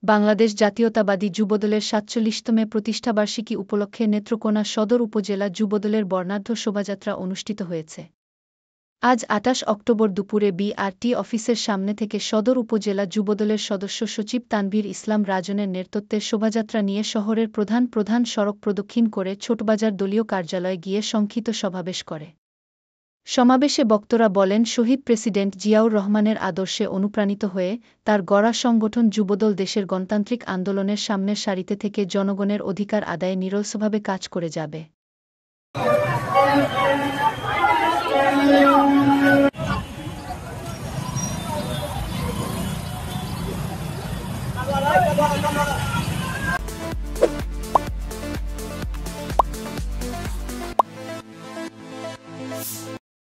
বাংলাদেশ জাতীয়তাবাদী যুবদলের ৪৭তম প্রতিষ্ঠাবার্ষিকী উপলক্ষে নেত্রকোনা সদর উপজেলা যুবদলের বর্ণাঢ্য শোভাযাত্রা অনুষ্ঠিত হয়েছে। আজ ২৮ অক্টোবর দুপুরে বিআরটি অফিসের সামনে থেকে সদর উপজেলা যুবদলের সদস্য সচিব তানভীর ইসলাম রাজনের নেতৃত্বে শোভাযাত্রা নিয়ে শহরের প্রধান প্রধান সড়ক প্রদক্ষিণ করে ছোটবাজার দলীয় কার্যালয়ে গিয়ে সংক্ষিপ্ত সমাবেশ করে। সমাবেশে বক্তারা বলেন, শহীদ প্রেসিডেন্ট জিয়াউর রহমানের আদর্শে অনুপ্রাণিত হয়ে তার গড়া সংগঠন যুবদল দেশের গণতান্ত্রিক আন্দোলনের সামনের সারিতে থেকে জনগণের অধিকার আদায়ে নিরলসভাবে কাজ করে যাবে।